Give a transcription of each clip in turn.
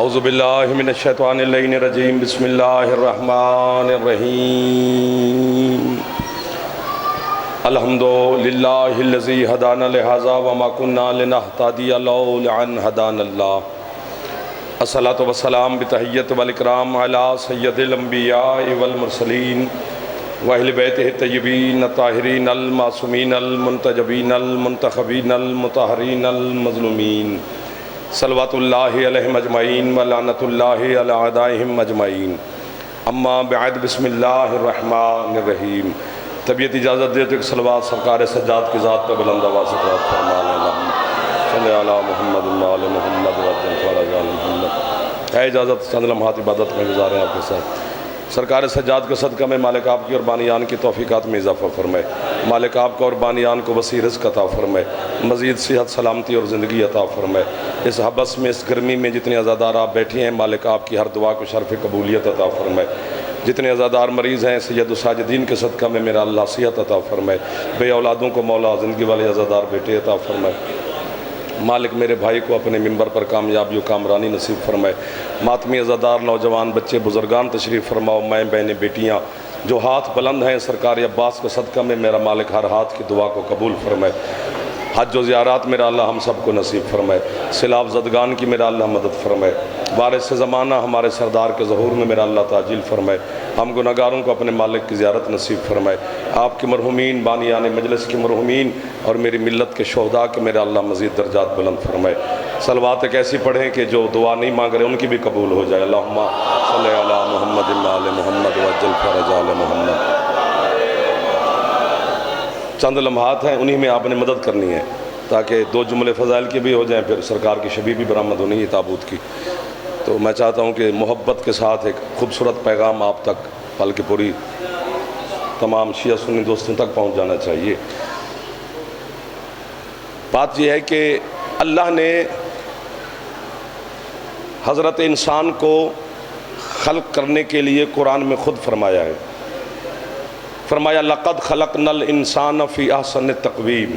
اعوذ باللہ من الشیطان اللعین الرجیم بسم اللہ الرحمن الرحیم الحمدللہ الذی ہدانا لہذا وما کنا لنہتدی لولا ان ہدانا اللہ الصلاۃ والسلام بتحیت والاکرام علی سید الانبیاء والمرسلین واہل بیتہ الطیبین الطاہرین المعصومین المنتجبین المنتخبین المطہرین المظلومین صلوات اللہ علیہم اجمعین ولعنت اللہ علی اعدائہم اجمعین اما بعد بسم اللہ الرحمن الرحیم۔ طبیعت اجازت دے تو ایک صلوات سرکار سجاد کی ذات پہ بلند آواز سے قرات فرما لینا صلی علی محمد وعلی محمد وعجل فرج علی محمد۔ ہے اجازت چند لمحات عبادت میں گزارے ہیں آپ کے ساتھ۔ سرکار سجاد کے صدقہ میں مالک آپ کی اور بانیان کی توفیقات میں اضافہ فرمائے، مالک آپ کو اور بانیان کو وسیع رزق عطا فرمائے، مزید صحت سلامتی اور زندگی عطا فرمائے۔ اس حبس میں اس گرمی میں جتنے عزادار آپ بیٹھے ہیں مالک آپ کی ہر دعا کو شرف قبولیت عطا فرمائے۔ جتنے عزادار مریض ہیں سید الساجدین کے صدقہ میں میرا اللہ صحت عطا فرمائے، بے اولادوں کو مولا زندگی والے عزادار بیٹے عطا فرمائے۔ مالک میرے بھائی کو اپنے منبر پر کامیابی و کامرانی نصیب فرمائے۔ ماتمی عزادار نوجوان بچے بزرگان تشریف فرماؤ، مائیں بہنیں بیٹیاں جو ہاتھ بلند ہیں سرکار عباس کے صدقہ میں میرا مالک ہر ہاتھ کی دعا کو قبول فرمائے۔ حج و زیارات میرا اللہ ہم سب کو نصیب فرمائے، سیلاب زدگان کی میرا اللہ مدد فرمائے۔ وارث زمانہ ہمارے سردار کے ظہور میں میرا اللہ تعجیل فرمائے۔ ہم گناہگاروں کو اپنے مالک کی زیارت نصیب فرمائے۔ آپ کے مرحومین بانیان مجلس کے مرحومین اور میری ملت کے شہداء کے میرا اللہ مزید درجات بلند فرمائے۔ صلوات ایک ایسی پڑھیں کہ جو دعا نہیں مانگ رہے ان کی بھی قبول ہو جائے۔ اللہم صلی علی محمد وعلی محمد وعجل فرج علی محمد۔ چند لمحات ہیں انہی میں آپ نے مدد کرنی ہے تاکہ دو جملے فضائل کی بھی ہو جائیں، پھر سرکار کی شبیہ بھی برآمد ہونی ہے تابوت کی۔ تو میں چاہتا ہوں کہ محبت کے ساتھ ایک خوبصورت پیغام آپ تک بلکہ پوری تمام شیعہ سنی دوستوں تک پہنچ جانا چاہیے۔ بات یہ ہے کہ اللہ نے حضرت انسان کو خلق کرنے کے لیے قرآن میں خود فرمایا ہے، فرمایا لَقَدْ خَلَقْنَا الْإِنسَانَ فِي أَحْسَنِ تَقْوِيمٍ،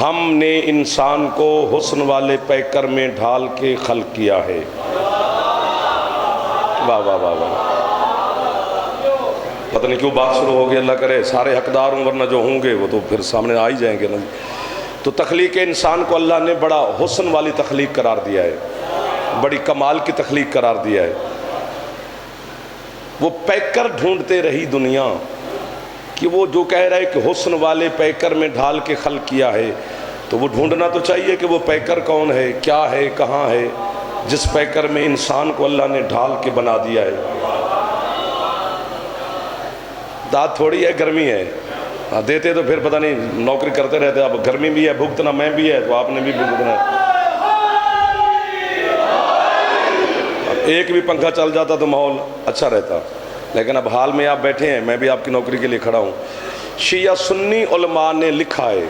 ہم نے انسان کو حسن والے پیکر میں ڈھال کے خلق کیا ہے۔ واہ واہ واہ واہ، پتہ نہیں کیوں بات شروع ہو گئی، اللہ کرے سارے حقدار ہوں، ورنہ جو ہوں گے وہ تو پھر سامنے آ ہی جائیں گے نا۔ تو تخلیق انسان کو اللہ نے بڑا حسن والی تخلیق قرار دیا ہے، بڑی کمال کی تخلیق قرار دیا ہے۔ وہ پیکر ڈھونڈتے رہی دنیا کہ وہ جو کہہ رہا ہے کہ حسن والے پیکر میں ڈھال کے خلق کیا ہے، تو وہ ڈھونڈنا تو چاہیے کہ وہ پیکر کون ہے، کیا ہے، کہاں ہے، جس پیکر میں انسان کو اللہ نے ڈھال کے بنا دیا ہے۔ داد تھوڑی ہے، گرمی ہے، دیتے تو پھر پتہ نہیں نوکری کرتے رہتے، اب گرمی بھی ہے بھگتنا میں بھی ہے تو آپ نے بھی بھگتنا ہے۔ ایک بھی پنکھا چل جاتا تو ماحول اچھا رہتا، لیکن اب حال میں آپ بیٹھے ہیں، میں بھی آپ کی نوکری کے لیے کھڑا ہوں۔ شیعہ سنی علماء نے لکھا ہے،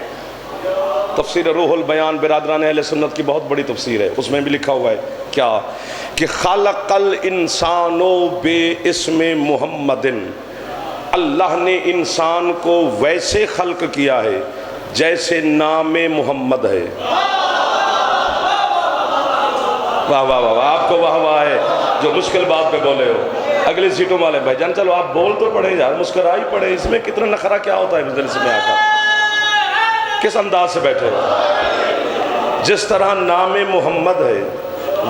تفسیر روح البیان برادران اہل سنت کی بہت بڑی تفسیر ہے، اس میں بھی لکھا ہوا ہے کیا کہ خلق الانسان باسم محمد، اللہ نے انسان کو ویسے خلق کیا ہے جیسے نام محمد ہے۔ واہ واہ واہ، آپ کو واہ واہ ہے جو مشکل بات پہ بولے ہو۔ اگلی سیٹوں والے بھائی جان چلو آپ بول تو پڑھیں یار، مسکرا ہی پڑھیں، اس میں کتنا نخرہ کیا ہوتا ہے مجلس میں آ کر، کس انداز سے بیٹھے ہو۔ جس طرح نام محمد ہے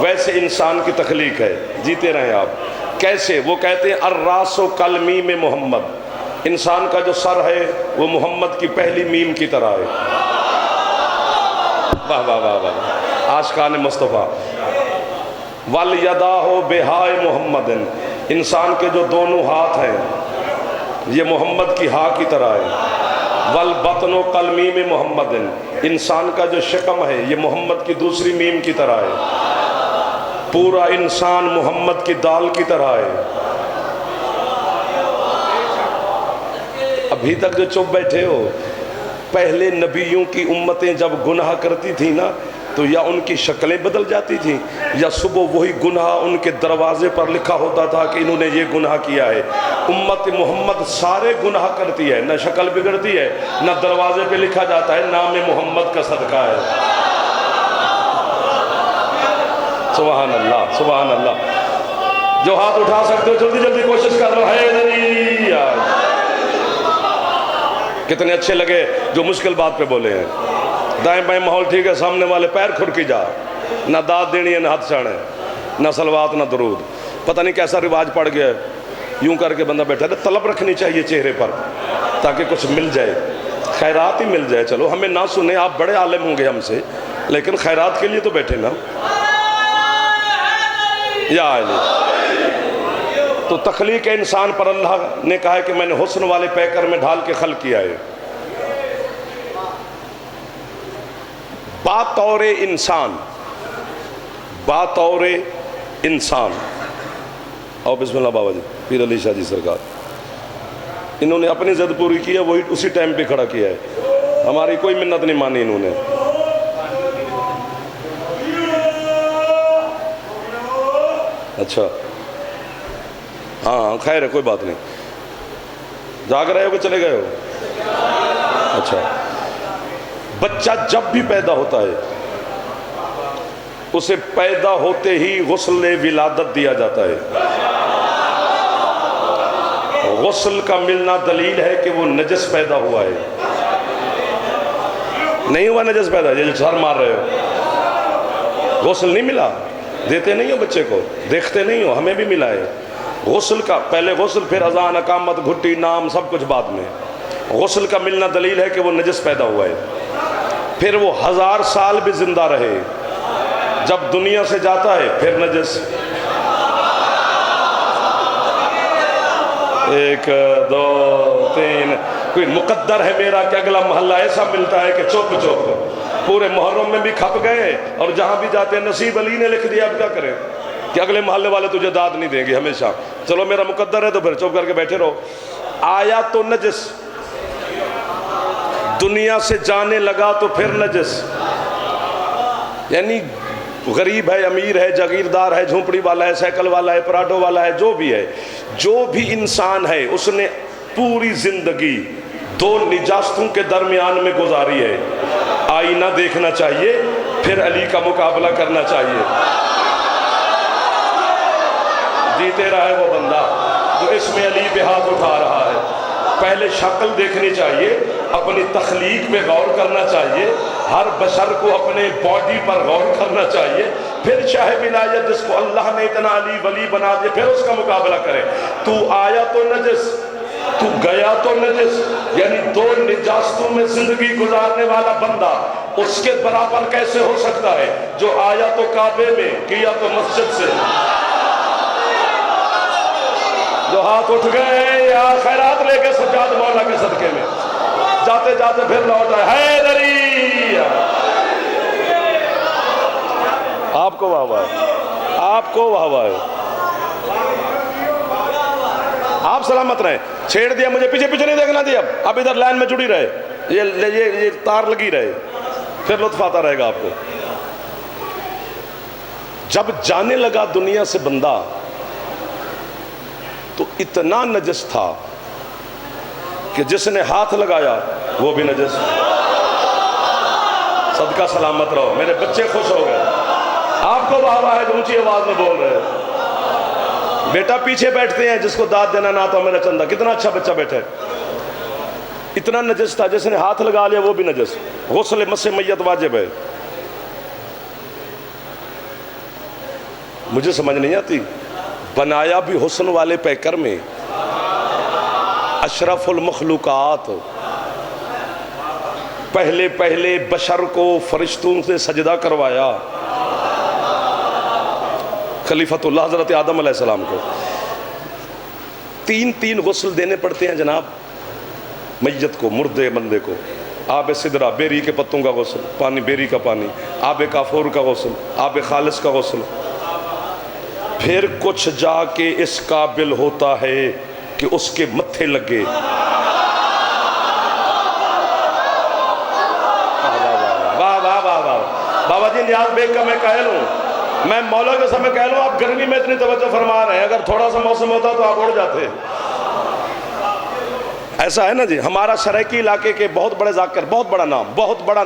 ویسے انسان کی تخلیق ہے، جیتے رہیں آپ۔ کیسے؟ وہ کہتے ہیں الراس کالمیم محمد، انسان کا جو سر ہے وہ محمد کی پہلی میم کی طرح ہے۔ واہ واہ واہ واہ، عاشقان مصطفیٰ۔ وَالْيَدَاهُ بِهَائِ مُحَمَّدٍ، انسان کے جو دونوں ہاتھ ہیں یہ محمد کی ہا کی طرح ہے۔ وَالْبَطْنُ قَلْمِيمِ مُحَمَّدٍ، انسان کا جو شکم ہے یہ محمد کی دوسری میم کی طرح ہے۔ پورا انسان محمد کی دال کی طرح ہے۔ ابھی تک جو چپ بیٹھے ہو، پہلے نبیوں کی امتیں جب گناہ کرتی تھی نا تو یا ان کی شکلیں بدل جاتی تھیں یا صبح وہی گناہ ان کے دروازے پر لکھا ہوتا تھا کہ انہوں نے یہ گناہ کیا ہے۔ امت محمد سارے گناہ کرتی ہے، نہ شکل بگڑتی ہے نہ دروازے پہ لکھا جاتا ہے نام محمد کا صدقہ ہے۔ سبحان اللہ سبحان اللہ. جو ہاتھ اٹھا سکتے ہو جلدی جلدی کوشش کر لو. حیدری. کتنے اچھے لگے جو مشکل بات پہ بولے ہیں. دائیں بائیں ماحول ٹھیک ہے, سامنے والے پیر کھڑکی جا, نہ داد دینی ہے نہ ہاتھ چاڑے, نہ صلوات نہ درود. پتہ نہیں کیسا رواج پڑ گیا ہے, یوں کر کے بندہ بیٹھا ہے. طلب رکھنی چاہیے چہرے پر تاکہ کچھ مل جائے, خیرات ہی مل جائے. چلو ہمیں نہ سنیں, آپ بڑے عالم ہوں گے ہم سے, لیکن خیرات کے لیے تو بیٹھے نا. یا علی. تو تخلیق انسان پر اللہ نے کہا ہے کہ میں نے حسن والے پیکر میں ڈھال کے خلق کیا ہے. بطور انسان, بطور انسان. اور بسم اللہ بابا جی, پیر علی شاہ جی سرکار, انہوں نے اپنی ضد پوری کی ہے, وہی اسی ٹائم پہ کھڑا کیا ہے. ہماری کوئی منت نہیں مانی انہوں نے. اچھا ہاں خیر ہے, کوئی بات نہیں. جاگ رہے ہو کہ چلے گئے ہو؟ اچھا. بچہ جب بھی پیدا ہوتا ہے اسے پیدا ہوتے ہی غسل ولادت دیا جاتا ہے. غسل کا ملنا دلیل ہے کہ وہ نجس پیدا ہوا ہے. نہیں ہوا نجس پیدا, یہ سر مار رہے ہو. غسل نہیں ملا, دیتے نہیں ہو بچے کو, دیکھتے نہیں ہو, ہمیں بھی ملا ہے. غسل کا پہلے غسل, پھر اذان, اقامت, گھٹی, نام, سب کچھ بعد میں. غسل کا ملنا دلیل ہے کہ وہ نجس پیدا ہوا ہے. پھر وہ 1000 سال بھی زندہ رہے, جب دنیا سے جاتا ہے پھر نجس. 1 2 3 کوئی مقدر ہے میرا کہ اگلا محلہ ایسا ملتا ہے کہ چوک چوک پورے محرم میں بھی کھپ گئے, اور جہاں بھی جاتے ہیں نصیب علی نے لکھ دیا, اب کیا کریں کہ اگلے محلے والے تجھے داد نہیں دیں گے ہمیشہ. چلو میرا مقدر ہے تو پھر چوپ کر کے بیٹھے رہو. آیا تو نجس, دنیا سے جانے لگا تو پھر نجس. یعنی غریب ہے, امیر ہے, جاگیردار ہے, جھونپڑی والا ہے, سائیکل والا ہے, پراڈو والا ہے, جو بھی ہے, جو بھی انسان ہے, اس نے پوری زندگی 2 نجاستوں کے درمیان میں گزاری ہے. آئینہ دیکھنا چاہیے, پھر علی کا مقابلہ کرنا چاہیے. جیتے رہا ہے وہ بندہ جو اس میں علی پہ ہاتھ اٹھا رہا ہے. پہلے شکل دیکھنی چاہیے, اپنی تخلیق پہ غور کرنا چاہیے, ہر بشر کو اپنے باڈی پر غور کرنا چاہیے, پھر شاہ ولایت جس کو اللہ نے اتنا علی ولی بنا دیا پھر اس کا مقابلہ کرے. تو آیا تو نجس, تو گیا تو نجس. یعنی 2 نجاستوں میں زندگی گزارنے والا بندہ اس کے برابر کیسے ہو سکتا ہے جو آیا تو کعبے میں, کیا تو مسجد سے. جو ہاتھ اٹھ گئے یا خیرات لے کے سجاد مولا کے صدقے میں, جاتے جاتے پھر لوٹ آئے. حیدری. آپ کو واہ واہ ہے, آپ کو واہ واہ ہے. آپ سلامت رہیں. چھیڑ دیا مجھے, پیچھے پیچھے نہیں دیکھنا دیا, اب ادھر لائن میں جڑی رہے, یہ تار لگی رہے, پھر لطف آتا رہے گا آپ کو. جب جانے لگا دنیا سے بندہ تو اتنا نجس تھا کہ جس نے ہاتھ لگایا وہ بھی نجس. صدقہ سلامت رہو, میرے بچے خوش ہو گئے. آپ کو واہ واہ ہے جو اونچی آواز میں بول رہے ہیں. بیٹا پیچھے بیٹھتے ہیں, جس کو داد دینا نہ آتا میرا چندہ. کتنا اچھا بچہ بیٹھے, اتنا نجس تھا, جس نے ہاتھ لگا لیا وہ بھی نجس. غسل مس میت واجب ہے. مجھے سمجھ نہیں آتی, بنایا بھی حسن والے پیکر میں, اشرف المخلوقات, پہلے بشر کو فرشتوں سے سجدہ کروایا, خلیفۃ اللہ حضرت آدم علیہ السلام کو. 3 غسل دینے پڑتے ہیں جناب میت کو, مردے بندے کو. آب سدرہ, بیری کے پتوں کا غسل, پانی بیری کا پانی, آب کافور کا غسل, آب خالص کا غسل. پھر کچھ جا کے اس قابل ہوتا ہے کہ اس کے متھے لگے. بابا جی نیاز بیگ کا میں قائل ہوں, میں مولا کے سامنے قائل ہوں. آپ گرمی میں اتنی توجہ فرما رہے ہیں, اگر تھوڑا سا موسم ہوتا تو آپ اڑ جاتے. ایسا ہے نا جی, ہمارا سرائکی علاقے کے بہت بڑے ذاکر, بہت بڑا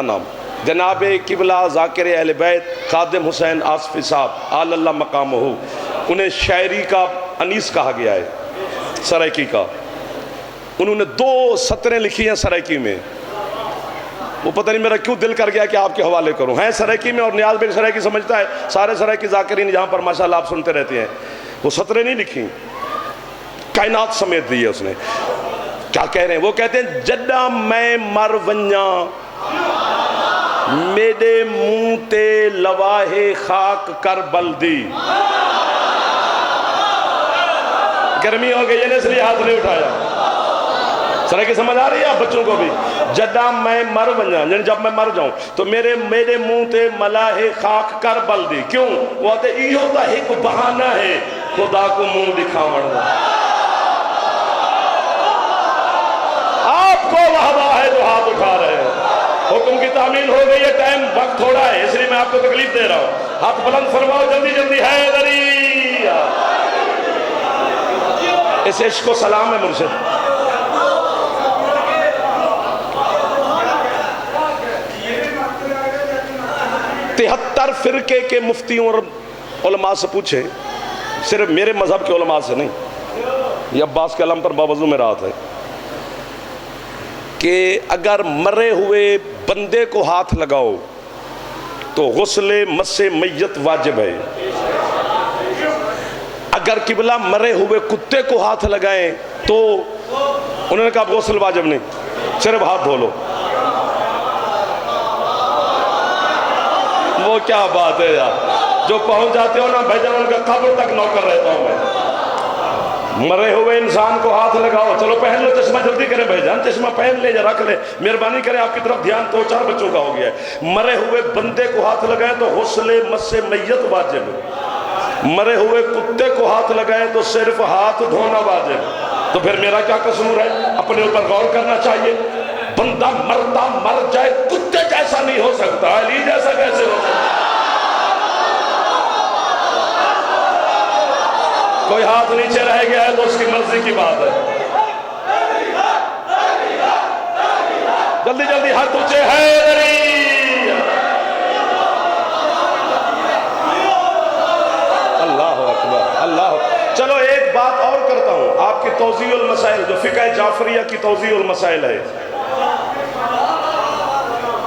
نام جناب قبلہ ذاکر اہل بیت خادم حسین آصفی صاحب آل اللہ مقام ہو، انہیں شاعری کا انیس کہا گیا ہے، سرائکی کا۔ انہوں نے 2 سطریں لکھی ہیں سرائکی میں، وہ پتہ نہیں میرا کیوں دل کر گیا کہ آپ کے حوالے کروں۔ ہیں سرائکی میں، اور نیاز بھائی سرائکی سمجھتا ہے، سارے سرائکی ذاکرین جہاں پر ماشاءاللہ آپ سنتے رہتے ہیں۔ وہ سطریں نہیں لکھی، کائنات سمیت دی ہے اس نے۔ کیا کہہ رہے ہیں؟ وہ کہتے ہیں جڈا میں مر ونجاں میرے منہ تے لواہے خاک کربل دی۔ گرمی ہو گئی ہے اس لیے ہاتھ نہیں اٹھایا۔ سرائے کی سمجھ آ رہی ہے آپ بچوں کو بھی؟ جڈا میں مر ونجاں، یعنی جب میں مر جاؤں تو میرے منہ تے ملاہے خاک کربل دی۔ کیوں؟ وہ تے ای ہوتا ایک بہانہ ہے خدا کو منہ دکھاوڑ دا۔ آپ کو وحدہ ہے جو ہاتھ اٹھا رہے ہیں۔ حکم کی تعمیل ہو گئی ہے، ٹائم وقت تھوڑا ہے، اس لیے میں آپ کو تکلیف دے رہا ہوں۔ ہاتھ بلند فرماؤ جلدی جلدی، حیدری۔ اس عشق کو سلام ہے مرشد۔ 73 فرقے کے مفتیوں اور علماء سے پوچھے، صرف میرے مذہب کے علماء سے نہیں، یہ عباس کے علم پر باوضو میں رات ہے، کہ اگر مرے ہوئے بندے کو ہاتھ لگاؤ تو غسل مس میت واجب ہے، اگر قبلہ مرے ہوئے کتے کو ہاتھ لگائیں تو انہوں نے کہا غسل واجب نہیں، صرف ہاتھ دھو لو۔ وہ کیا بات ہے یار، جو پہنچ جاتے ہو نا بھائی جان، ان کا قبر تک نوکر رہتا ہوں میں۔ مرے ہوئے انسان کو ہاتھ لگاؤ، چلو پہن لو چشمہ، جلدی کریں بھائی جان، چشمہ پہن لے یا رکھ لے، مہربانی کریں، آپ کی طرف دھیان 2-4 بچوں کا ہو گیا ہے۔ مرے ہوئے بندے کو ہاتھ لگائیں تو غسل مس میت واجب ہے، مرے ہوئے کتے کو ہاتھ لگائیں تو صرف ہاتھ دھونا واجب ہے۔ تو پھر میرا کیا قصور ہے؟ اپنے اوپر غور کرنا چاہیے۔ بندہ مرتا مر جائے کتے جیسا نہیں ہو سکتا، علی جیسا کیسے ہو سکتا؟ کوئی ہاتھ نیچے رہ گیا ہے تو اس کی مرضی کی بات ہے۔ جلدی جلدی ہاتھ اونچے، حیدری۔ اللہ اکبر، اللہ۔ چلو ایک بات اور کرتا ہوں، آپ کی توضیح المسائل جو فقہ جعفریہ کی توضیح المسائل ہے،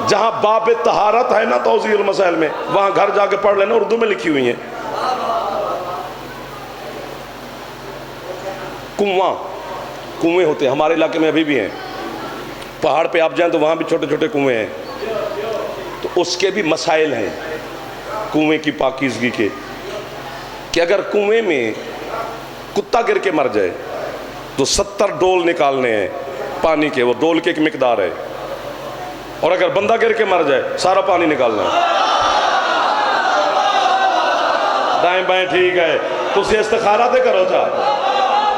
جہاں باب طہارت ہے نا توضیح المسائل میں، وہاں گھر جا کے پڑھ لینا، اردو میں لکھی ہوئی ہیں۔ کنویں ہوتے ہیں ہمارے علاقے میں ابھی بھی ہیں، پہاڑ پہ آپ جائیں تو وہاں بھی چھوٹے چھوٹے کنویں ہیں، تو اس کے بھی مسائل ہیں کنویں کی پاکیزگی کے، کہ اگر کنویں میں کتا گر کے مر جائے تو 70 ڈول نکالنے ہیں پانی کے، وہ ڈول کی ایک مقدار ہے، اور اگر بندہ گر کے مر جائے سارا پانی نکالنا ہے۔ دائیں بائیں ٹھیک ہے، تو اسے استخارہ دے کرو چاہ،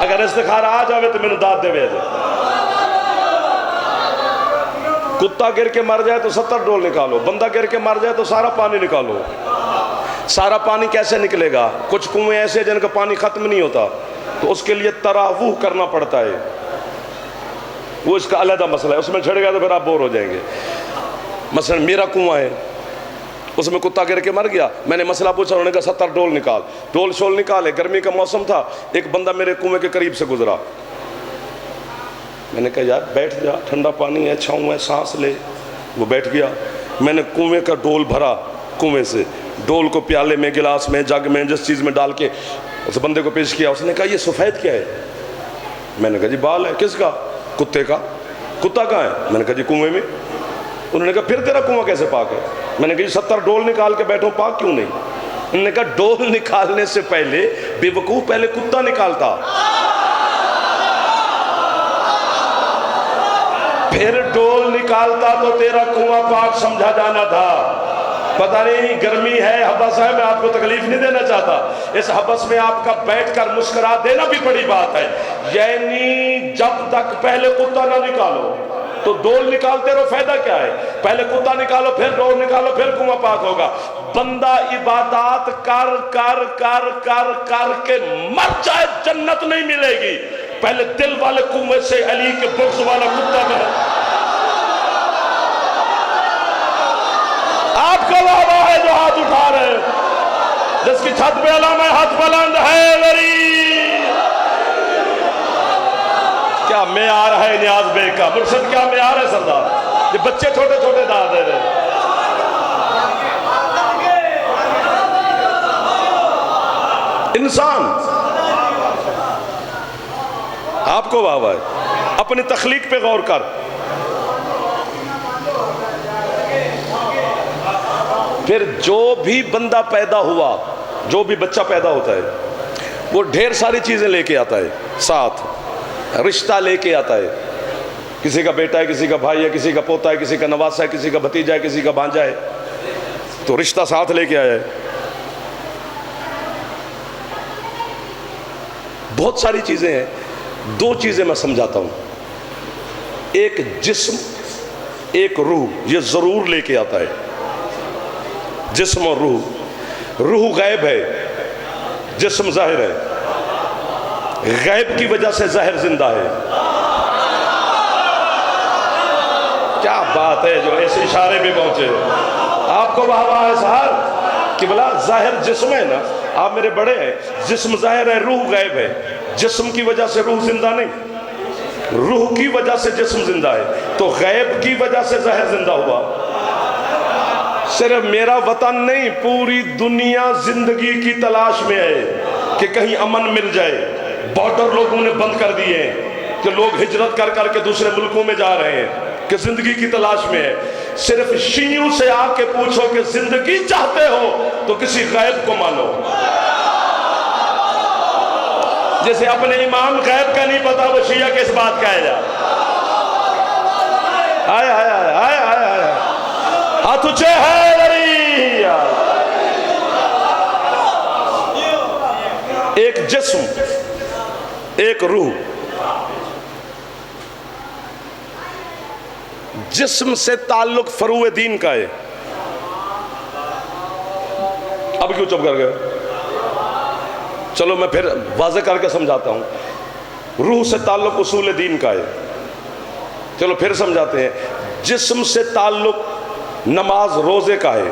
اگر استخارہ آ جاوے تو میں نے داد دے ویسے۔ کتا گر کے مر جائے تو 70 ڈول نکالو، بندہ گر کے مر جائے تو سارا پانی نکالو۔ سارا پانی کیسے نکلے گا؟ کچھ کنویں ایسے جن کا پانی ختم نہیں ہوتا، تو اس کے لیے تراوح کرنا پڑتا ہے، وہ اس کا علیحدہ مسئلہ ہے، اس میں چھڑ گیا تو پھر آپ بور ہو جائیں گے۔ مثلا میرا کنواں ہے، اس میں کتا گر کے مر گیا، میں نے مسئلہ پوچھا، انہوں نے کہا 70 ڈول نکال، ڈول شول نکالے، گرمی کا موسم تھا، ایک بندہ میرے کنویں کے قریب سے گزرا، میں نے کہا یار بیٹھ جا، ٹھنڈا پانی ہے، چھاؤں ہے، سانس لے، وہ بیٹھ گیا۔ میں نے کنویں کا ڈول بھرا، کنویں سے ڈول کو پیالے میں، گلاس میں، جگ میں، جس چیز میں ڈال کے اس بندے کو پیش کیا، اس نے کہا یہ سفید کیا ہے؟ میں نے کہا جی بال ہے۔ کس کا؟ کتے کا۔ کتا کہاں ہے؟ میں نے کہا جی کنویں میں۔ انہوں نے کہا پھر تیرا کنواں کیسے پاک ہے؟ میں نے کہا جی 70 ڈول نکال کے بیٹھوں، پاک کیوں نہیں؟ انہوں نے کہا ڈول نکالنے سے پہلے بے وقوف پہلے کتا نکالتا، پھر ڈول نکالتا تو تیرا کنواں پاک سمجھا جانا تھا۔ پتہ نہیں گرمی ہے، حبس ہے، میں آپ کو تکلیف نہیں دینا چاہتا، اس حبس میں آپ کا بیٹھ کر مسکرا دینا بھی بڑی بات ہے، یعنی جب تک پہلے کتا نہ نکالو تو ڈول نکالتے رہو، فائدہ کیا ہے؟ پہلے کتا نکالو، پھر ڈول نکالو، پھر کنواں پاک ہوگا۔ بندہ عبادات کر کر کر کر کر کے مر جائے جنت نہیں ملے گی، پہلے دل والے کنویں سے علی کے بغض والا کتا بہت۔ آپ آپ کو بابا ہے جو ہاتھ اٹھا رہے ہیں، جس کی چھت پہ علامہ ہاتھ بلند ہے میری. کیا معیار ہے نیاز بے کا؟ مرشد کیا معیار ہے سردار؟ یہ بچے چھوٹے چھوٹے دعا دے رہے ہیں. انسان آپ کو بابا ہے، اپنی تخلیق پہ غور کر. پھر جو بھی بندہ پیدا ہوا، جو بھی بچہ پیدا ہوتا ہے، وہ ڈھیر ساری چیزیں لے کے آتا ہے ساتھ. رشتہ لے کے آتا ہے. کسی کا بیٹا ہے، کسی کا بھائی ہے، کسی کا پوتا ہے، کسی کا نواسا ہے، کسی کا بھتیجا ہے، کسی کا بھانجا ہے، تو رشتہ ساتھ لے کے آیا ہے. بہت ساری چیزیں ہیں. دو چیزیں میں سمجھاتا ہوں. ایک جسم، ایک روح، یہ ضرور لے کے آتا ہے. جسم اور روح. روح غیب ہے، جسم ظاہر ہے. غیب کی وجہ سے ظاہر زندہ ہے. کیا بات ہے جو اس اشارے پہ پہنچے. آپ کو بابا ہے صاحب کہ بلا ظاہر جسم ہے نا، آپ میرے بڑے ہیں. جسم ظاہر ہے، روح غیب ہے. جسم کی وجہ سے روح زندہ نہیں، روح کی وجہ سے جسم زندہ ہے. تو غیب کی وجہ سے ظاہر زندہ ہوا. صرف میرا وطن نہیں، پوری دنیا زندگی کی تلاش میں ہے کہ کہیں امن مل جائے. بارڈر لوگوں نے بند کر دیے ہیں کہ لوگ ہجرت کر کر کے دوسرے ملکوں میں جا رہے ہیں کہ زندگی کی تلاش میں ہے. صرف شیعوں سے آ کے پوچھو کہ زندگی چاہتے ہو تو کسی غیب کو مانو. جیسے اپنے امام غیب کا نہیں پتا، وہ شیعہ کس بات کا ہے جا. آئے آئے آئے آئے آئے آئے ہاتھ اچھے ہے لڑی. ایک جسم، ایک روح. جسم سے تعلق فروع دین کا ہے. اب کیوں چپ کر گئے؟ چلو میں پھر واضح کر کے سمجھاتا ہوں. روح سے تعلق اصول دین کا ہے. چلو پھر سمجھاتے ہیں. جسم سے تعلق نماز روزے کا ہے.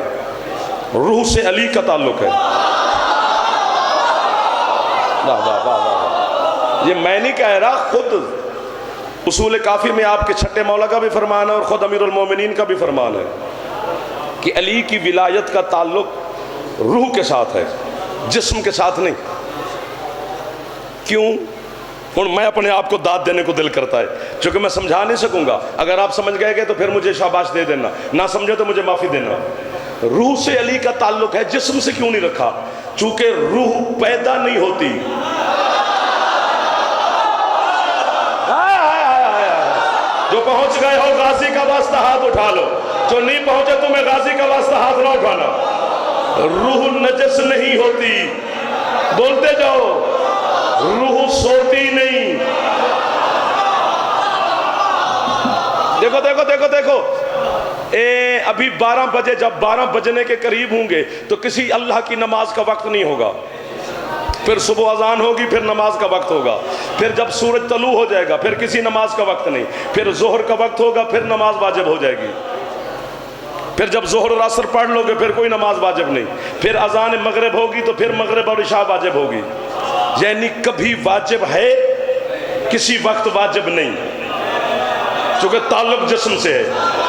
روح سے علی کا تعلق ہے. واہ واہ واہ واہ. یہ میں نہیں کہہ رہا، خود اصول کافی میں آپ کے چھٹے مولا کا بھی فرمان ہے اور خود امیر المومنین کا بھی فرمان ہے کہ علی کی ولایت کا تعلق روح کے ساتھ ہے، جسم کے ساتھ نہیں. کیوں؟ اور میں اپنے آپ کو داد دینے کو دل کرتا ہے چونکہ میں سمجھا نہیں سکوں گا. اگر آپ سمجھ گئے تو پھر مجھے شاباش دے دینا، نہ سمجھے تو مجھے معافی دینا. روح سے علی کا تعلق ہے. جسم سے کیوں نہیں رکھا؟ چونکہ روح پیدا نہیں ہوتی. جو پہنچ گئے ہو غازی کا واسطہ ہاتھ اٹھا لو، جو نہیں پہنچے تمہیں غازی کا واسطہ ہاتھ نہ اٹھانا. روح نجس نہیں ہوتی. بولتے جاؤ. روح سوتی نہیں. دیکھو دیکھو دیکھو دیکھو. ابھی 12 بجے، جب 12 بجنے کے قریب ہوں گے تو کسی اللہ کی نماز کا وقت نہیں ہوگا. پھر صبح اذان ہوگی، پھر نماز کا وقت ہوگا. پھر جب سورج طلوع ہو جائے گا پھر کسی نماز کا وقت نہیں. پھر ظہر کا وقت ہوگا، پھر نماز واجب ہو جائے گی. پھر جب ظہر اور عصر پڑھ لو گے پھر کوئی نماز واجب نہیں. پھر اذان مغرب ہوگی تو پھر مغرب اور عشاء واجب ہوگی. یعنی کبھی واجب ہے، کسی وقت واجب نہیں. چونکہ تعلق جسم سے ہے.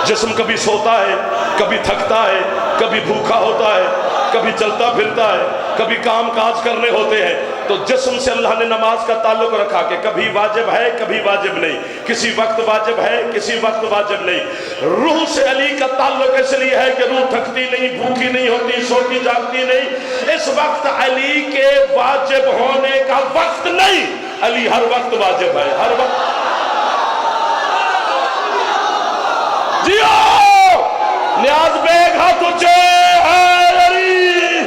جسم کبھی سوتا ہے، کبھی تھکتا ہے، کبھی بھوکا ہوتا ہے، کبھی چلتا پھرتا ہے، کبھی کام کاج کرنے ہوتے ہیں. تو جسم سے اللہ نے نماز کا تعلق رکھا کہ کبھی واجب ہے، کبھی واجب نہیں. کسی وقت واجب ہے، کسی وقت واجب نہیں. روح سے علی کا تعلق اس لیے ہے کہ روح تھکتی نہیں، بھوکی نہیں ہوتی، سوتی جاگتی نہیں. اس وقت علی کے واجب ہونے کا وقت نہیں. علی ہر وقت واجب ہے، ہر وقت. جیو نیاز بیگ ہاتھ اونچے ہے علی.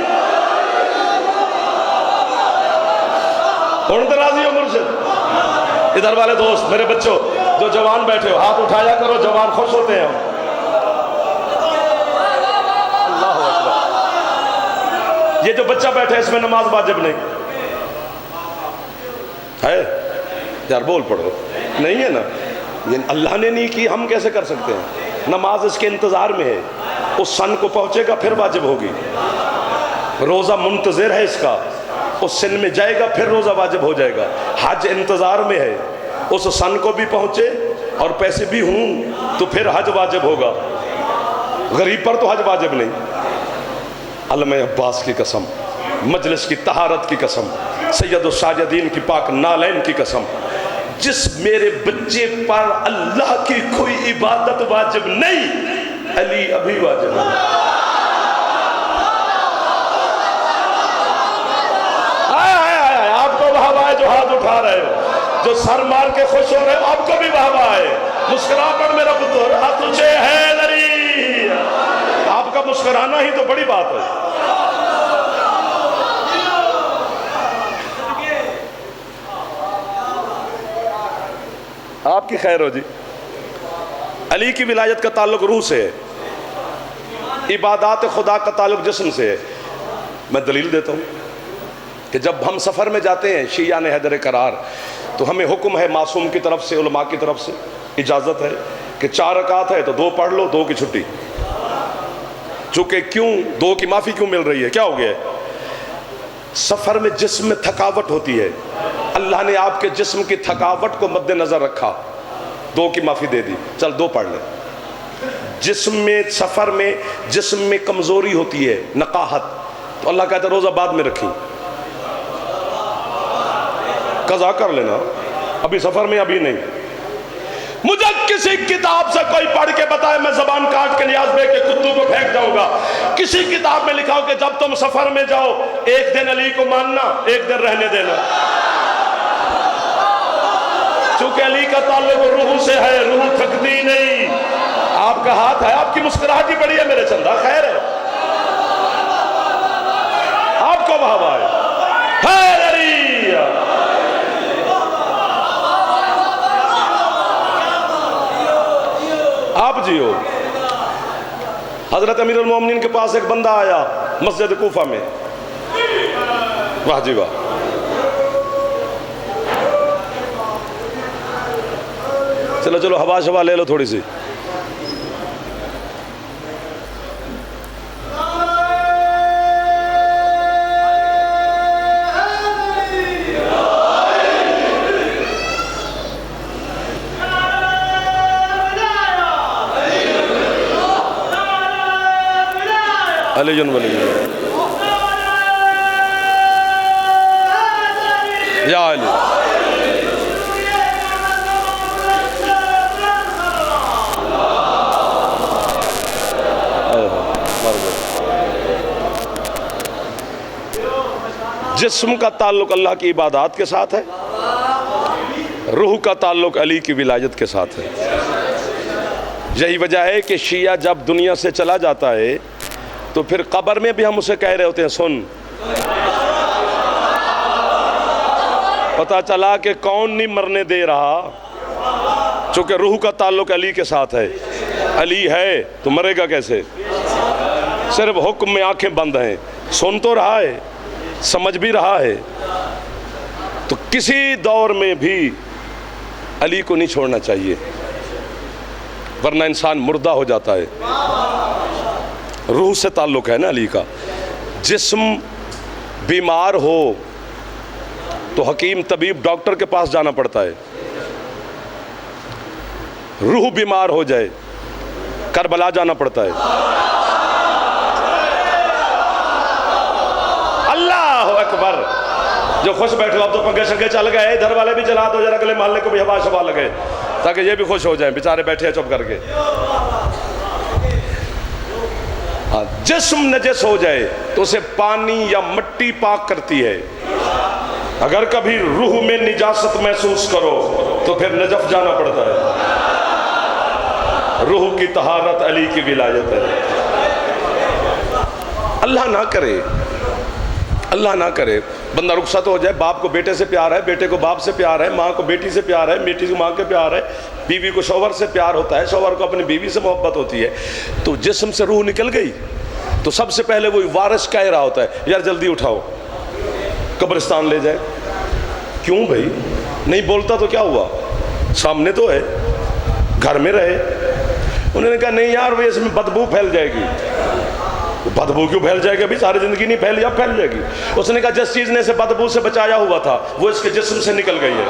کون راضی ہو مرشد؟ ادھر والے دوست، میرے بچوں جو جوان بیٹھے ہو ہاتھ اٹھایا کرو، جوان خوش ہوتے ہیں. اللہ اکبر. یہ جو بچہ بیٹھے اس میں نماز واجب نہیں ہے. یار بول پڑو. نہیں ہے نا. اللہ نے نہیں کی، ہم کیسے کر سکتے ہیں؟ نماز اس کے انتظار میں ہے. اس سن کو پہنچے گا پھر واجب ہوگی. روزہ منتظر ہے اس کا، اس سن میں جائے گا پھر روزہ واجب ہو جائے گا. حج انتظار میں ہے، اس سن کو بھی پہنچے اور پیسے بھی ہوں تو پھر حج واجب ہوگا. غریب پر تو حج واجب نہیں. علامہ عباس کی قسم، مجلس کی طہارت کی قسم، سید الساجدین کی پاک نالین کی قسم، جس میرے بچے پر اللہ کی کوئی عبادت واجب نہیں، علی ابھی واجب ہے. آپ کو وہاں آئے جو ہاتھ اٹھا رہے ہو، جو سر مار کے خوش ہو رہے ہو، آپ کو بھی وہاں آئے. مسکرا پڑ میرا پتر، تجھے ہے لری. آپ کا مسکرانا ہی تو بڑی بات ہے. آپ کی خیر ہو جی. علی کی ولایت کا تعلق روح سے ہے، عبادات خدا کا تعلق جسم سے ہے. میں دلیل دیتا ہوں کہ جب ہم سفر میں جاتے ہیں شیعہ نے حیدر قرار، تو ہمیں حکم ہے معصوم کی طرف سے، علماء کی طرف سے اجازت ہے کہ 4 رکعت ہے تو 2 پڑھ لو، 2 کی چھٹی. چونکہ کیوں 2 کی معافی کیوں مل رہی ہے؟ کیا ہو گیا ہے؟ سفر میں جسم میں تھکاوٹ ہوتی ہے، اللہ نے آپ کے جسم کی تھکاوٹ کو مد نظر رکھا، 2 کی معافی دے دی، چل 2 پڑھ لیں. جسم میں سفر میں جسم میں کمزوری ہوتی ہے، نقاہت، تو اللہ کہتا ہے روزہ بعد میں رکھیں، قضا کر لینا، ابھی سفر میں ابھی نہیں. مجھے کسی کتاب سے کوئی پڑھ کے بتائے، میں زبان کاٹ کے نیاز بے کے کتوں کو پھینک جاؤں گا. کسی کتاب میں لکھا ہو کہ جب تم سفر میں جاؤ 1 دن علی کو ماننا، 1 دن رہنے دینا. چونکہ علی کا تعلق روح سے ہے، روح تھکتی نہیں. آپ کا ہاتھ ہے، آپ کی مسکراہٹ ہی بڑی ہے میرے چندہ، خیر ہے. آپ کو بہوا ہے علی. آپ جی ہو. حضرت امیر المومنین کے پاس ایک بندہ آیا مسجد کوفہ میں، واہ جی واہ. چلو ہوا شوا لے لو تھوڑی سی. علی ولی یا علی. جسم کا تعلق اللہ کی عبادات کے ساتھ ہے، روح کا تعلق علی کی ولایت کے ساتھ ہے. یہی وجہ ہے کہ شیعہ جب دنیا سے چلا جاتا ہے تو پھر قبر میں بھی ہم اسے کہہ رہے ہوتے ہیں سن. پتہ چلا کہ کون نہیں مرنے دے رہا، چونکہ روح کا تعلق علی کے ساتھ ہے. علی ہے تو مرے گا کیسے؟ صرف حکم میں آنکھیں بند ہیں، سن تو رہا ہے، سمجھ بھی رہا ہے. تو کسی دور میں بھی علی کو نہیں چھوڑنا چاہیے، ورنہ انسان مردہ ہو جاتا ہے. روح سے تعلق ہے نا علی کا. جسم بیمار ہو تو حکیم طبیب ڈاکٹر کے پاس جانا پڑتا ہے. روح بیمار ہو جائے کربلا جانا پڑتا ہے. اللہ اکبر. جو خوش بیٹھے ہو اب تو پنکھے شنکھے چل گئے، ادھر والے بھی چلا دو ذرا، اگلے محلے کو بھی ہوا شوا لگے تاکہ یہ بھی خوش ہو جائیں، بیچارے بیٹھے ہیں چپ کر کے. جسم نجس ہو جائے تو اسے پانی یا مٹی پاک کرتی ہے. اگر کبھی روح میں نجاست محسوس کرو تو پھر نجف جانا پڑتا ہے. روح کی طہارت علی کی ولایت ہے. اللہ نہ کرے، اللہ نہ کرے بندہ رخصت ہو جائے. باپ کو بیٹے سے پیار ہے، بیٹے کو باپ سے پیار ہے، ماں کو بیٹی سے پیار ہے، بیٹی کو ماں کے پیار ہے، بیوی کو شوہر سے پیار ہوتا ہے، شوہر کو اپنی بیوی سے محبت ہوتی ہے. تو جسم سے روح نکل گئی تو سب سے پہلے وہی وارث کہہ رہا ہوتا ہے یار جلدی اٹھاؤ قبرستان لے جائے. کیوں بھائی؟ نہیں بولتا تو کیا ہوا؟ سامنے تو ہے، گھر میں رہے. انہوں نے کہا نہیں یار وہ اس میں بدبو پھیل جائے گی. بدبو کیوں پھیل جائے گی؟ ابھی ساری زندگی نہیں پھیلی، اب پھیل جائے گی. اس نے کہا جس چیز نے اسے بدبو سے بچایا ہوا تھا وہ اس کے جسم سے نکل گئی ہے.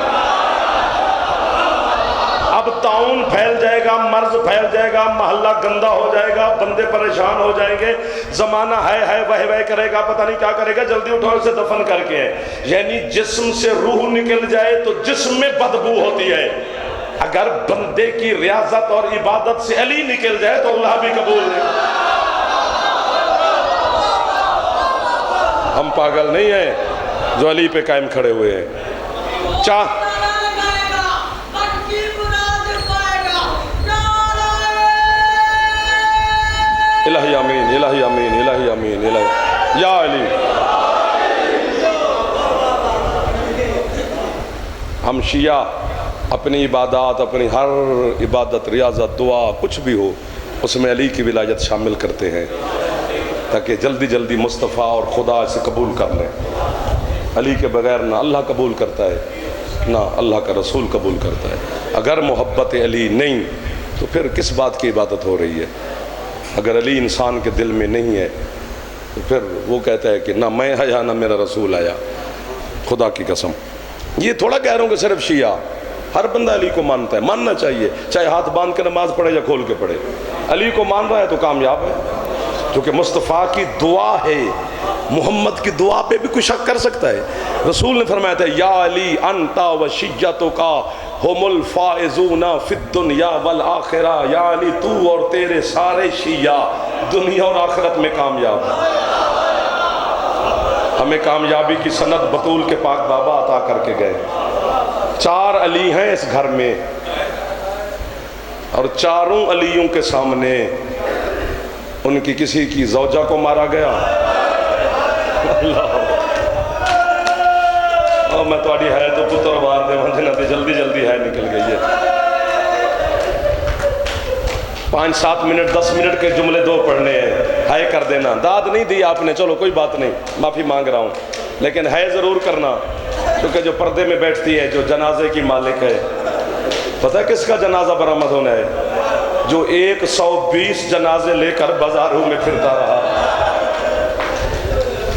اب طاعون پھیل جائے گا، مرض پھیل جائے گا، محلہ گندہ ہو جائے گا، بندے پریشان ہو جائیں گے، زمانہ ہے وہ کرے گا، پتہ نہیں کیا کرے گا، جلدی اٹھو اسے دفن کر کے. یعنی جسم سے روح نکل جائے تو جسم میں بدبو ہوتی ہے. اگر بندے کی ریاضت اور عبادت سے علی نکل جائے تو اللہ بھی قبول نہیں. ہم پاگل نہیں ہیں جو علی پہ قائم کھڑے ہوئے ہیں. الہی آمین، الہی آمین، الہی آمین، الہی یا علی. ہم شیعہ اپنی عبادات، اپنی ہر عبادت، ریاضت، دعا کچھ بھی ہو اس میں علی کی ولایت شامل کرتے ہیں تاکہ جلدی جلدی مصطفیٰ اور خدا اسے قبول کر لیں. علی کے بغیر نہ اللہ قبول کرتا ہے نہ اللہ کا رسول قبول کرتا ہے. اگر محبت علی نہیں تو پھر کس بات کی عبادت ہو رہی ہے؟ اگر علی انسان کے دل میں نہیں ہے تو پھر وہ کہتا ہے کہ نہ میں آیا نہ میرا رسول آیا. خدا کی قسم یہ تھوڑا کہہ رہا ہوں کہ صرف شیعہ، ہر بندہ علی کو مانتا ہے، ماننا چاہیے، چاہے ہاتھ باندھ کے نماز پڑھے یا کھول کے پڑھے. علی کو مان رہا ہے تو کامیاب ہے، کیونکہ مصطفیٰ کی دعا ہے. محمد کی دعا پہ بھی کوئی شک کر سکتا ہے؟ رسول نے فرمایا تھا یا علی انتا و شیعتک ہم الفائزون فی الدنیا والآخرہ. یا علی تو اور تیرے سارے شیعہ دنیا اور آخرت میں کامیاب ہیں. ہمیں کامیابی کی سند بطول کے پاک بابا عطا کر کے گئے. 4 علی ہیں اس گھر میں اور چاروں علیوں کے سامنے ان کی کسی کی زوجہ کو مارا گیا. اللہ اور میں تھوڑی ہے تو پتر بار دے وہاں تے جلدی جلدی ہے نکل گئی ہے. 5-7 منٹ 10 منٹ کے جملے 2 پڑھنے ہیں، ہائے کر دینا. داد نہیں دی آپ نے، چلو کوئی بات نہیں، معافی مانگ رہا ہوں، لیکن ہے ضرور کرنا. کیونکہ جو پردے میں بیٹھتی ہے، جو جنازے کی مالک ہے، پتہ ہے کس کا جنازہ برآمد ہونا ہے؟ جو 120 جنازے لے کر بازاروں میں پھرتا رہا،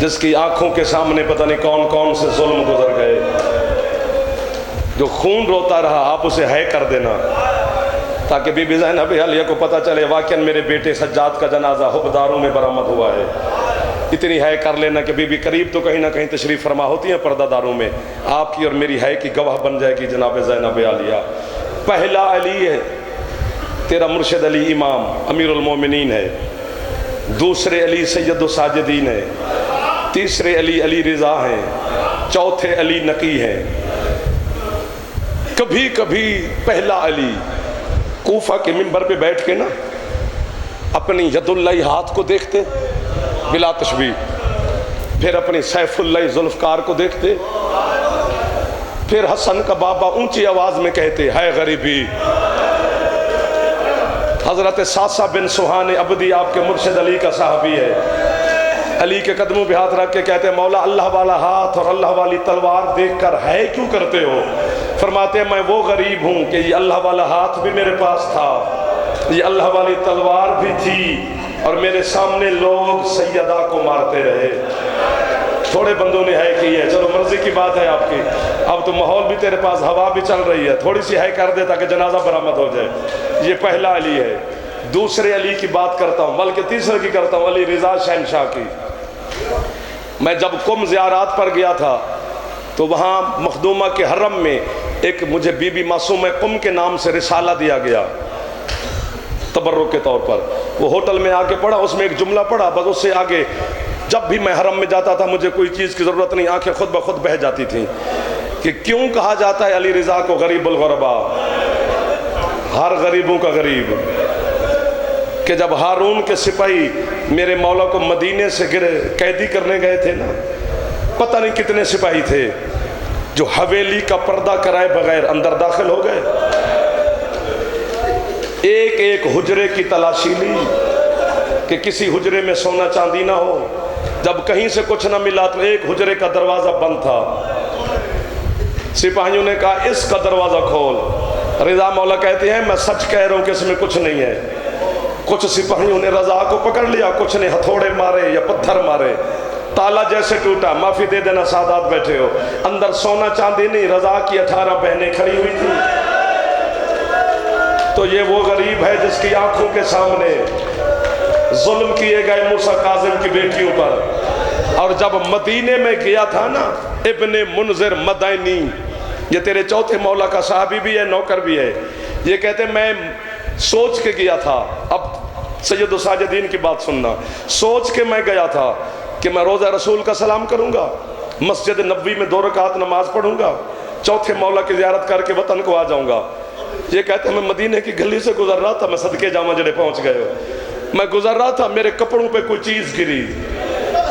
جس کی آنکھوں کے سامنے پتہ نہیں کون کون سے ظلم گزر گئے، جو خون روتا رہا. آپ اسے ہے کر دینا تاکہ بی بی زینب علیہ کو پتہ چلے واقعاً میرے بیٹے سجاد کا جنازہ حبداروں میں برآمد ہوا ہے. اتنی ہے کر لینا کہ بی بی قریب تو کہیں نہ کہیں تشریف فرما ہوتی ہیں پردہ داروں میں، آپ کی اور میری ہے کی گواہ بن جائے گی جناب زینب علیہ. پہلا علی ہے تیرا مرشد علی امام امیر المومنین ہے. دوسرے علی سید الساجدین ہے. تیسرے علی علی رضا ہیں. چوتھے علی نقی ہیں. کبھی کبھی پہلا علی کوفہ کے منبر پہ بیٹھ کے نا اپنی ید اللہ ہاتھ کو دیکھتے بلا تشبیہ، پھر اپنی سیف اللہ ذوالفقار کو دیکھتے، پھر حسن کا بابا اونچی آواز میں کہتے ہے غریبی. حضرت ساسا بن سہان عبدی آپ کے مرشد علی کا صحابی ہے. علی کے قدموں پہ ہاتھ رکھ کے کہتے ہیں مولا اللہ والا ہاتھ اور اللہ والی تلوار دیکھ کر ہے کیوں کرتے ہو؟ فرماتے ہیں میں وہ غریب ہوں کہ یہ اللہ والا ہاتھ بھی میرے پاس تھا، یہ اللہ والی تلوار بھی تھی، اور میرے سامنے لوگ سیدہ کو مارتے رہے. تھوڑے بندوں نے ہے کی ہے، چلو مرضی کی بات ہے آپ کی، اب تو ماحول بھی تیرے پاس، ہوا بھی چل رہی ہے، تھوڑی سی ہے کر دے تاکہ جنازہ برآمد ہو جائے. یہ پہلا علی ہے. دوسرے علی کی بات کرتا ہوں، بلکہ تیسرے کی کرتا ہوں، علی رضا شہنشاہ کی. میں جب قم زیارات پر گیا تھا تو وہاں مخدومہ کے حرم میں ایک مجھے بی بی معصومہ قم کے نام سے رسالہ دیا گیا تبرک کے طور پر. وہ ہوٹل میں آ کے پڑھا، اس میں ایک جملہ پڑھا، بس اس سے آگے جب بھی میں حرم میں جاتا تھا مجھے کوئی چیز کی ضرورت نہیں، آنکھیں خود بخود بہہ جاتی تھیں کہ کیوں کہا جاتا ہے علی رضا کو غریب الغربا، ہر غریبوں کا غریب. کہ جب ہارون کے سپاہی میرے مولا کو مدینے سے قیدی کرنے گئے تھے نا، پتہ نہیں کتنے سپاہی تھے جو حویلی کا پردہ کرائے بغیر اندر داخل ہو گئے. ایک ایک حجرے کی تلاشی لی کہ کسی حجرے میں سونا چاندی نہ ہو. جب کہیں سے کچھ نہ ملا تو ایک حجرے کا دروازہ بند تھا. سپاہیوں نے کہا اس کا دروازہ کھول. رضا مولا کہتے ہیں میں سچ کہہ رہا ہوں کہ اس میں کچھ نہیں ہے. کچھ سپاہیوں نے رضا کو پکڑ لیا، کچھ نے ہتھوڑے مارے یا پتھر مارے، تالا جیسے ٹوٹا۔ معافی دے دینا سادات بیٹھے ہو، اندر سونا چاندی نہیں، رضا کی 18 بہنیں کھڑی ہوئی تھی۔ تو یہ وہ غریب ہے جس کی آنکھوں کے سامنے ظلم کیے گئے موسیٰ کاظم کی بیٹیوں پر۔ اور جب مدینے میں گیا تھا نا ابن منذر مدینی، یہ تیرے چوتھے مولا کا صحابی بھی ہے، نوکر بھی ہے، یہ کہتے میں سوچ کے گیا تھا، اب سید الساجدین کی بات سننا، سوچ کے میں گیا تھا کہ میں روضہ رسول کا سلام کروں گا، مسجد نبوی میں 2 رکعت نماز پڑھوں گا، چوتھے مولا کی زیارت کر کے وطن کو آ جاؤں گا۔ یہ کہتے ہیں میں مدینے کی گلی سے گزر رہا تھا، میں صدقے جامع جڑے پہنچ گئے ہو، میں گزر رہا تھا، میرے کپڑوں پہ کوئی چیز گری،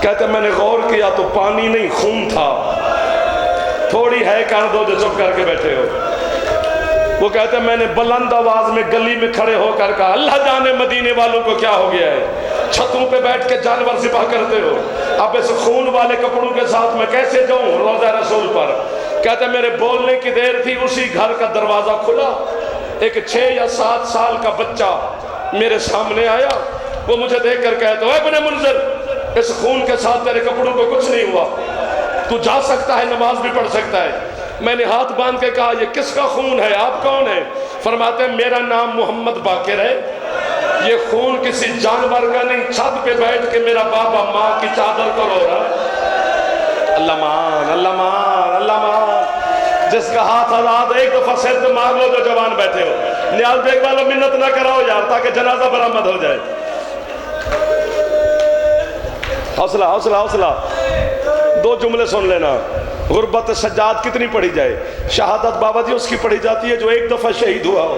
کہتے ہیں میں نے غور کیا تو پانی نہیں خون تھا۔ تھوڑی ہے کر دو جو چپ کر کے بیٹھے ہو۔ وہ کہتے ہیں میں نے بلند آواز میں گلی میں کھڑے ہو کر کہا اللہ جانے مدینے والوں کو کیا ہو گیا ہے، چھتوں پہ بیٹھ کے جانور ذبح کرتے ہو، اب اس خون والے کپڑوں کے ساتھ میں کیسے جاؤں روضہ رسول پر۔ کہتے ہیں میرے بولنے کی دیر تھی، اسی گھر کا دروازہ کھلا، ایک 6 یا 7 سال کا بچہ میرے سامنے آیا، وہ مجھے دیکھ کر کہتا ہے ابن منذر اس خون کے ساتھ تیرے کپڑوں کو کچھ نہیں ہوا، تو جا سکتا ہے، نماز بھی پڑھ سکتا ہے۔ میں نے ہاتھ باندھ کے کہا یہ کس کا خون ہے، آپ کون ہیں؟ فرماتے ہیں میرا نام محمد باقر ہے، یہ خون کسی جانور کا نہیں، چھت پہ بیٹھ کے میرا بابا ماں کی چادر کو رو رہا ہے۔ اللہ مان، اللہ مان، اللہ مان۔ جس کا ہاتھ آزاد ایک دفعہ سر پہ مار لو جو جوان بیٹھے ہو، نیاز بیگ والا منت نہ کراؤ یار تاکہ جنازہ برآمد ہو جائے۔ حوصلہ حوصلہ حوصلہ، 2 جملے سن لینا۔ غربت سجاد کتنی پڑھی جائے، شہادت بابا جی اس کی پڑھی جاتی ہے جو ایک دفعہ شہید ہوا ہو۔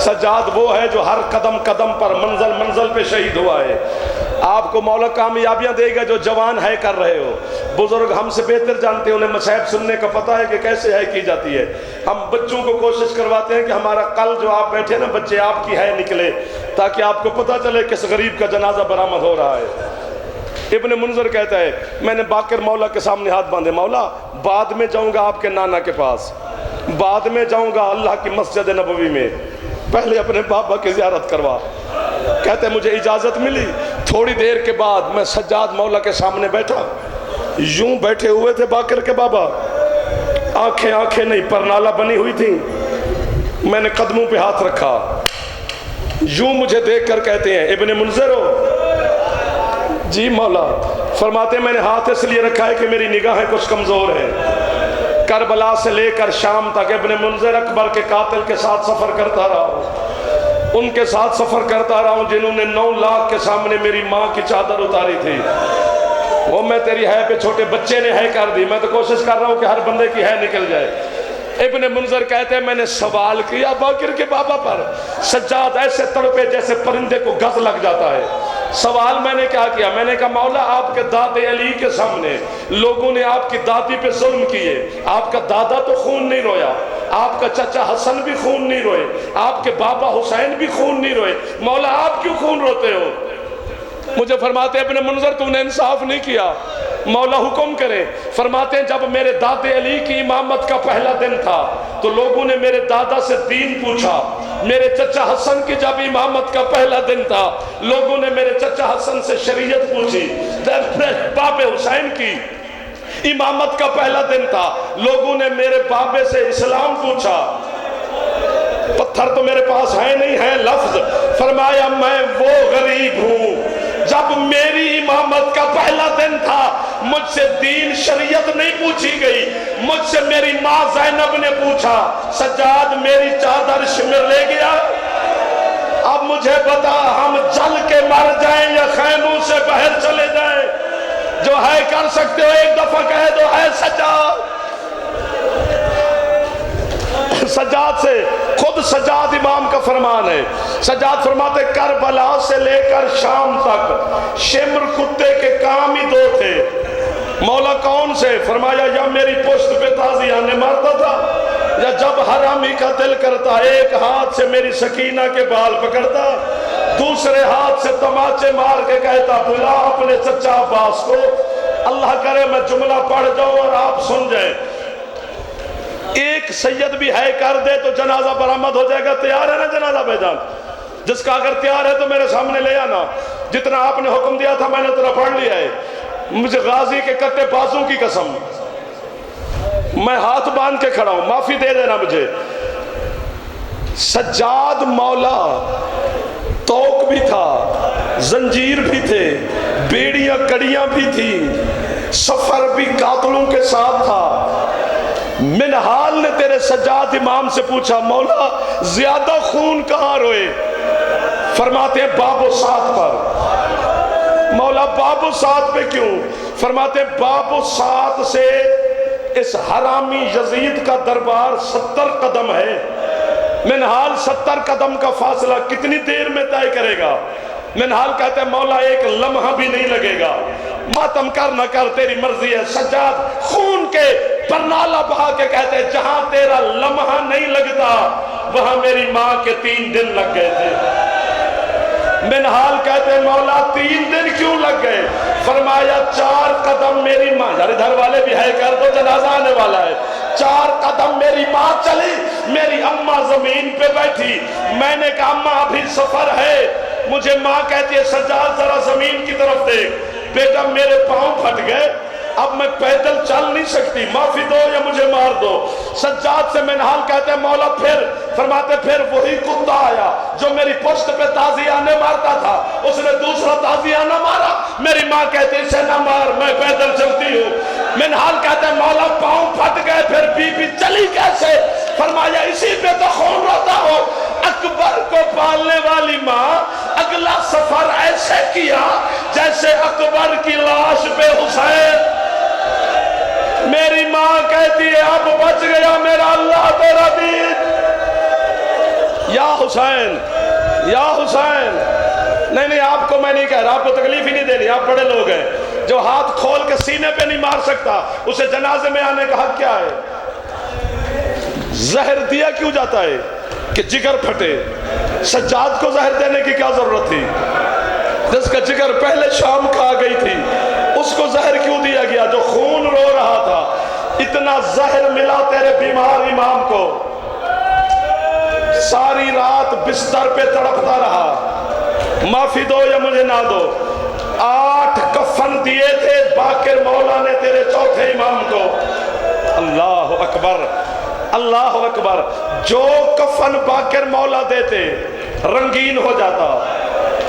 سجاد وہ ہے جو ہر قدم قدم پر منزل منزل پہ شہید ہوا ہے۔ آپ کو مولا کامیابیاں دے گا جو جوان ہے کر رہے ہو۔ بزرگ ہم سے بہتر جانتے ہیں، انہیں مصائب سننے کا پتہ ہے کہ کیسے ہے کی جاتی ہے۔ ہم بچوں کو کوشش کرواتے ہیں کہ ہمارا کل جو آپ بیٹھے نا بچے آپ کی ہے نکلے، تاکہ آپ کو پتہ چلے کس غریب کا جنازہ برآمد ہو رہا ہے۔ ابن منذر کہتا ہے میں نے باقر مولا کے سامنے ہاتھ باندھے، مولا بعد میں جاؤں گا آپ کے نانا کے پاس، بعد میں جاؤں گا اللہ کی مسجد نبوی میں، پہلے اپنے بابا کی زیارت کروا۔ کہتے ہیں مجھے اجازت ملی، تھوڑی دیر کے بعد میں سجاد مولا کے سامنے بیٹھا، یوں بیٹھے ہوئے تھے باقر کے بابا، آنکھیں نہیں پرنالہ بنی ہوئی تھی، میں نے قدموں پہ ہاتھ رکھا، یوں مجھے دیکھ کر کہتے ہیں ابن منذر ہو؟ جی مولا۔ فرماتے ہیں میں نے ہاتھ اس لیے رکھا ہے کہ میری نگاہیں کچھ کمزور ہیں، کربلا سے لے کر شام تک ابن منذر اکبر کے قاتل کے ساتھ سفر کرتا رہا ہوں، ان کے ساتھ سفر کرتا رہا ہوں جنہوں نے 9 لاکھ کے سامنے میری ماں کی چادر اتاری تھی، وہ میں تیری ہے پہ چھوٹے بچے نے ہے کر دی، میں تو کوشش کر رہا ہوں کہ ہر بندے کی ہے نکل جائے۔ ابن منذر کہتے ہیں میں نے سوال کیا باقر کے بابا پر، سجاد ایسے تڑپے جیسے پرندے کو گز لگ جاتا ہے۔ سوال میں نے کیا کیا، میں نے کہا مولا آپ کے داد علی کے سامنے لوگوں نے آپ کی دادی پہ ظلم کیے، آپ کا دادا تو خون نہیں رویا، آپ کا چچا حسن بھی خون نہیں روئے، آپ کے بابا حسین بھی خون نہیں روئے، مولا آپ کیوں خون روتے ہو؟ مجھے فرماتے ہیں ابن منذر تو نے انصاف نہیں کیا، مولا حکم کرے۔ فرماتے ہیں جب میرے داد علی کی امامت کا پہلا دن تھا تو لوگوں نے میرے دادا سے دین پوچھا، میرے چچا حسن کی جب امامت کا پہلا دن تھا لوگوں نے میرے چچا حسن سے شریعت پوچھی، باب حسین کی امامت کا پہلا دن تھا لوگوں نے میرے بابے سے اسلام پوچھا، پتھر تو میرے پاس ہے نہیں ہے لفظ، فرمایا میں وہ غریب ہوں جب میری امامت کا پہلا دن تھا مجھ سے دین شریعت نہیں پوچھی گئی، مجھ سے میری ماں زینب نے پوچھا سجاد میری چادر شمر لے گیا، اب مجھے بتا ہم جل کے مر جائیں یا خیموں سے باہر چلے جائیں؟ جو ہے کر سکتے ہو ایک دفعہ کہہ دو ہے سجاد۔ سجاد سے خود سجاد امام کا فرمان ہے، سجاد فرماتے کربلا سے لے کر شام تک شمر کتے کے کام ہی 2 تھے، مولا کون سے؟ فرمایا یا میری پشت پہ تازیانے مارتا تھا یا جب حرامی کا دل کرتا ایک ہاتھ سے میری سکینہ کے بال پکڑتا، دوسرے ہاتھ سے تماچے مار کے کہتا بلا اپنے چچا عباس کو۔ اللہ کرے میں جملہ پڑھ جاؤں اور آپ سن جائیں، ایک سید بھی ہے کر دے تو جنازہ برآمد ہو جائے گا، تیار ہے نا جنازہ بھائی جان؟ جس کا اگر تیار ہے تو میرے سامنے لے آنا، جتنا آپ نے حکم دیا تھا میں نے اتنا پڑھ لیا ہے، مجھے غازی کے کٹے بازوں کی قسم، میں ہاتھ باندھ کے کھڑا ہوں، معافی دے دینا مجھے۔ سجاد مولا توق بھی تھا، زنجیر بھی تھے، بیڑیاں کڑیاں بھی تھیں، سفر بھی قاتلوں کے ساتھ تھا۔ منہال نے تیرے سجاد امام سے پوچھا مولا زیادہ خون کہاں روئے؟ فرماتے ہیں باب و سعد پر۔ مولا باب و سعد پہ کیوں؟ فرماتے ہیں باب و سعد سے اس حرامی یزید کا دربار 70 قدم ہے، منہال 70 قدم کا فاصلہ کتنی دیر میں طے کرے گا؟ منہال کہتے ہیں مولا ایک لمحہ بھی نہیں لگے گا، ماتم کر نہ کر تیری مرضی ہے۔ سجاد خون کے پرنالہ بہا کے کہتے ہیں جہاں تیرا لمحہ نہیں لگتا وہاں میری ماں کے 3 دن لگ گئے تھے۔ منہال کہتے ہیں مولا 3 دن کیوں لگ گئے؟ فرمایا 4 قدم میری ماں، یار ادھر والے بھی ہے کر دو جنازہ آنے والا ہے، 4 قدم میری ماں چلی، میری اماں زمین پہ بیٹھی، میں نے کہا اماں ابھی سفر ہے، مجھے ماں کہتی ہے سجاد ذرا زمین کی طرف دیکھ، بیٹا میرے پاؤں پھٹ گئے اب میں پیدل چل نہیں سکتی، معافی دو یا مجھے مار دو۔ سجاد سے منہال کہتے ہیں مولا پھر، فرماتے پھر وہی کتا آیا جو میری پشت پہ تازیانے مارتا تھا، اس نے دوسرا تازیانہ مارا، میری ماں کہتی اسے نہ مار میں پیدل چلتی ہوں۔ منہال کہتے ہیں مولا پاؤں پھٹ گئے پھر بی بی چلی کیسے؟ فرمایا اسی پہ تو خون روتا ہو، اکبر کو پالنے والی ماں اگلا سفر ایسے کیا جیسے اکبر کی لاش پہ حسین۔ میری ماں کہتی ہے اب بچ گیا میرا اللہ تیرا دین، یا حسین یا حسین۔ نہیں آپ کو میں نہیں کہہ رہا، آپ کو تکلیف ہی نہیں دینی، آپ بڑے لوگ ہیں، جو ہاتھ کھول کے سینے پہ نہیں مار سکتا اسے جنازے میں آنے کا حق کیا ہے؟ زہر دیا کیوں جاتا ہے کہ جگر پھٹے؟ سجاد کو زہر دینے کی کیا ضرورت تھی؟ جس کا جگر پہلے شام کھا گئی تھی اس کو زہر کیوں دیا گیا جو خون رو رہا تھا؟ اتنا زہر ملا تیرے بیمار امام کو، ساری رات بستر پہ تڑپتا رہا، معافی دو یا مجھے نہ دو۔ 8 کفن دیے تھے باقر مولا نے تیرے چوتھے امام کو۔ اللہ اکبر اللہ اکبر۔ جو کفن باقر مولا دیتے رنگین ہو جاتا،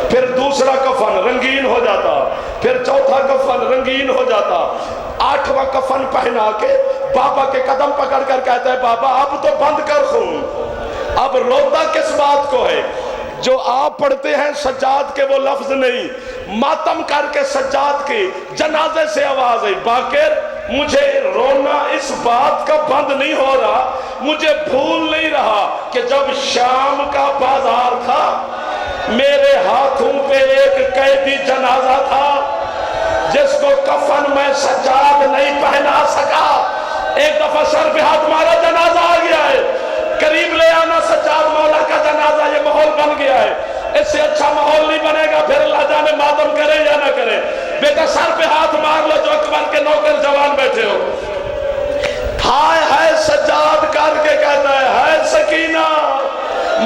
پھر دوسرا کفن رنگین ہو جاتا، پھر چوتھا کفن رنگین ہو جاتا، 8واں کفن پہنا کے بابا کے قدم پکڑ کر کہتا ہے بابا اب تو بند کر خون۔ اب روتا کس بات کو ہے؟ جو آپ پڑھتے ہیں سجاد کے وہ لفظ نہیں، ماتم کر کے سجاد کی جنازے سے آواز ہے باقر مجھے رونا اس بات کا بند نہیں ہو رہا، مجھے بھول نہیں رہا کہ جب شام کا بازار تھا میرے ہاتھوں پہ ایک قیدی جنازہ تھا جس کو کفن میں سجاد نہیں پہنا سکا، ایک دفعہ سر پہ ہاتھ مارا جنازہ آ گیا ہے، قریب لے آنا سجاد مولا کا جنازہ، یہ ماحول بن گیا ہے، اس سے اچھا ماحول نہیں بنے گا، پھر اللہ جانے ماتم کرے یا نہ کرے۔ بیٹا سر پہ ہاتھ مار لو جو اکبر کے نوکر جوان بیٹھے ہو۔ ہائے ہائے سجاد کر کے کہتا ہے ہائے سکینہ،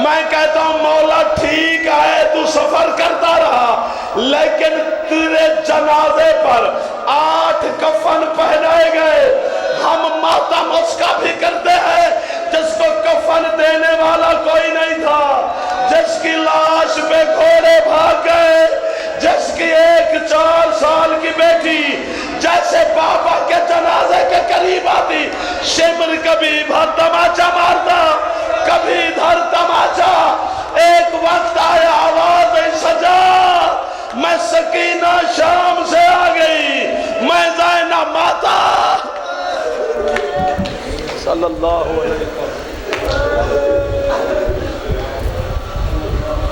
میں کہتا ہوں مولا ٹھیک ہے تو سفر کرتا رہا لیکن تیرے جنازے پر 8 کفن پہنائے گئے، ہم ماتم اس کا بھی کرتے ہیں جس کو کفن دینے والا کوئی نہیں تھا، جس کی لاش پہ گھوڑے بھاگ گئے، جس کی 4 سال کی بیٹی جیسے بابا کے جنازے کے قریب آتی شمر کبھی ادھر تماچا مارتا کبھی ادھر تماچا، ایک وقت آیا آواز سجا میں سکینہ شام سے آ گئی، میں زینب ماتا صلی اللہ علیہ وسلم۔